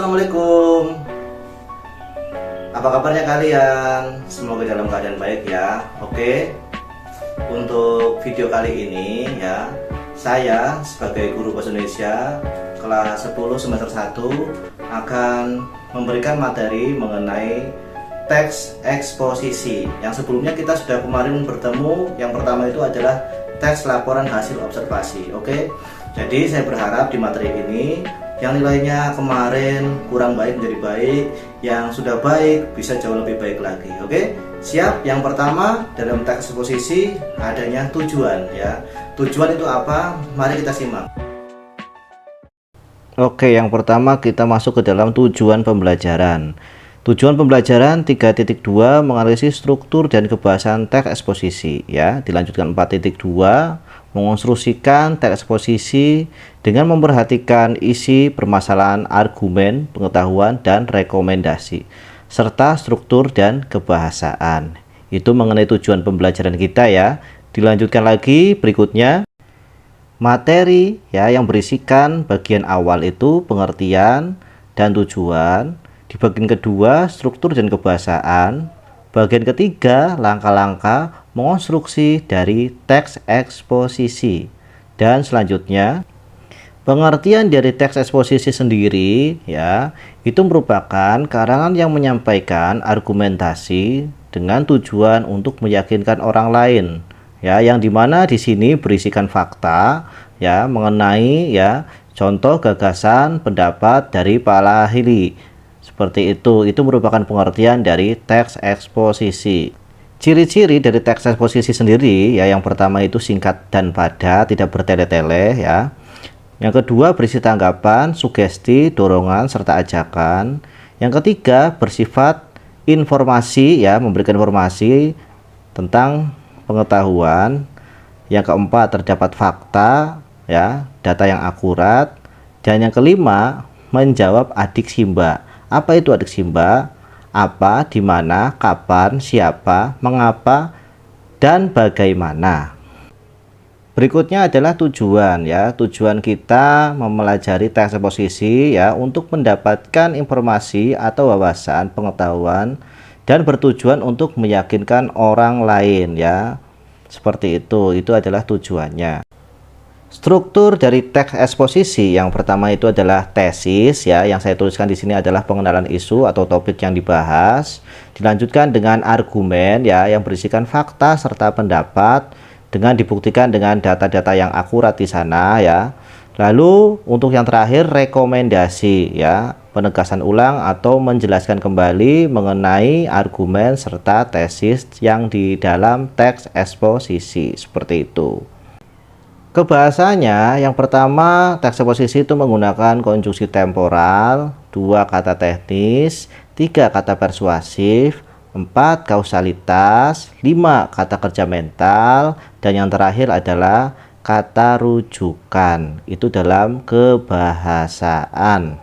Assalamualaikum. Apa kabarnya kalian? Semoga dalam keadaan baik ya. Oke. Untuk video kali ini ya, saya sebagai guru bahasa Indonesia kelas 10 semester 1 akan memberikan materi mengenai teks eksposisi. Yang sebelumnya kita sudah kemarin bertemu. Yang pertama itu adalah teks laporan hasil observasi. Oke. Jadi saya berharap di materi ini yang nilainya kemarin kurang baik menjadi baik, yang sudah baik bisa jauh lebih baik lagi. Oke, siap? Yang pertama dalam teks eksposisi adanya tujuan ya. Tujuan itu apa? Mari kita simak. Oke, yang pertama kita masuk ke dalam tujuan pembelajaran. Tujuan pembelajaran 3.2 menganalisis struktur dan kebahasan teks eksposisi ya. Dilanjutkan 4.2 mengonstruksikan teks eksposisi dengan memperhatikan isi permasalahan, argumen, pengetahuan, dan rekomendasi, serta struktur dan kebahasaan. Itu mengenai tujuan pembelajaran kita ya. Dilanjutkan lagi berikutnya, materi ya yang berisikan bagian awal itu pengertian dan tujuan. Di bagian kedua, struktur dan kebahasaan. Bagian ketiga, langkah-langkah mengonstruksi dari teks eksposisi. Dan selanjutnya, pengertian dari teks eksposisi sendiri ya, itu merupakan karangan yang menyampaikan argumentasi dengan tujuan untuk meyakinkan orang lain ya, yang dimana di sini berisikan fakta ya mengenai ya contoh gagasan pendapat dari para ahli. Seperti itu merupakan pengertian dari teks eksposisi. Ciri-ciri dari teks eksposisi sendiri ya, yang pertama itu singkat dan padat, tidak bertele-tele ya. Yang kedua berisi tanggapan, sugesti, dorongan, serta ajakan. Yang ketiga bersifat informasi ya, memberikan informasi tentang pengetahuan. Yang keempat terdapat fakta ya, data yang akurat. Dan yang kelima menjawab adiksimba. Apa itu adiksimba? Apa, di mana, kapan, siapa, mengapa, dan bagaimana. Berikutnya adalah tujuan ya. Tujuan kita mempelajari teks eksposisi ya untuk mendapatkan informasi atau wawasan pengetahuan dan bertujuan untuk meyakinkan orang lain ya. Seperti itu adalah tujuannya. Struktur dari teks eksposisi yang pertama itu adalah tesis ya, yang saya tuliskan di sini adalah pengenalan isu atau topik yang dibahas. Dilanjutkan dengan argumen ya, yang berisikan fakta serta pendapat dengan dibuktikan dengan data-data yang akurat di sana ya. Lalu untuk yang terakhir rekomendasi ya, penegasan ulang atau menjelaskan kembali mengenai argumen serta tesis yang di dalam teks eksposisi. Seperti itu. Kebahasanya yang pertama, teks eksposisi itu menggunakan konjungsi temporal, 2 kata teknis, 3 kata persuasif, 4 kausalitas, 5 kata kerja mental, dan yang terakhir adalah kata rujukan. Itu dalam kebahasaan.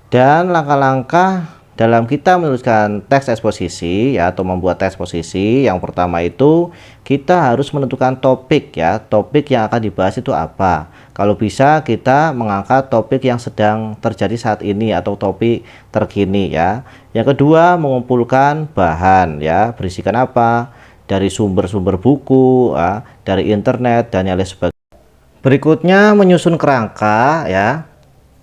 Dan langkah-langkah dalam kita menuliskan teks eksposisi ya, atau membuat teks eksposisi, yang pertama itu kita harus menentukan topik ya. Topik yang akan dibahas itu apa. Kalau bisa kita mengangkat topik yang sedang terjadi saat ini atau topik terkini ya. Yang kedua mengumpulkan bahan ya, berisikan apa, dari sumber-sumber buku ya, dari internet dan yang lain sebagainya. Berikutnya menyusun kerangka ya,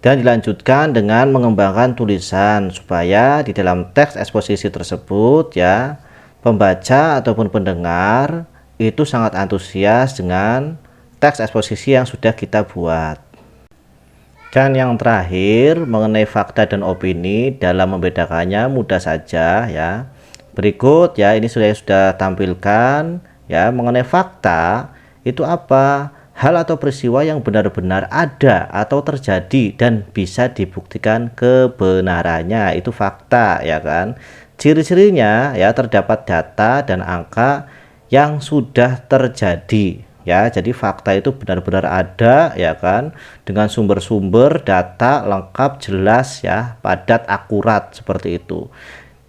dan dilanjutkan dengan mengembangkan tulisan supaya di dalam teks eksposisi tersebut ya, pembaca ataupun pendengar itu sangat antusias dengan teks eksposisi yang sudah kita buat. Dan yang terakhir mengenai fakta dan opini, dalam membedakannya mudah saja ya. Berikut ya, ini sudah tampilkan ya, mengenai fakta itu apa? Hal atau peristiwa yang benar-benar ada atau terjadi dan bisa dibuktikan kebenarannya, itu fakta ya kan. Ciri-cirinya ya, terdapat data dan angka yang sudah terjadi ya. Jadi fakta itu benar-benar ada ya kan, dengan sumber-sumber data lengkap, jelas ya, padat, akurat, seperti itu.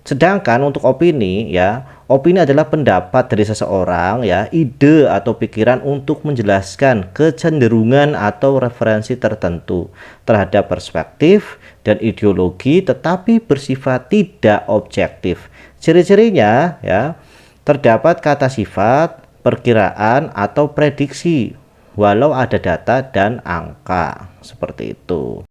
Sedangkan untuk opini ya, opini adalah pendapat dari seseorang ya, ide atau pikiran untuk menjelaskan kecenderungan atau referensi tertentu terhadap perspektif dan ideologi, tetapi bersifat tidak objektif. Ciri-cirinya ya, terdapat kata sifat, perkiraan atau prediksi walau ada data dan angka, seperti itu.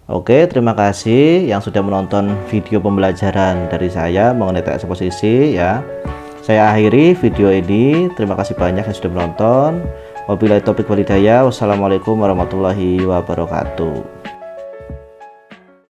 Oke, terima kasih yang sudah menonton video pembelajaran dari saya mengenai teks eksposisi ya. Saya akhiri video ini. Terima kasih banyak yang sudah menonton. Wabillahi taufiq wal hidayah. Wassalamualaikum warahmatullahi wabarakatuh.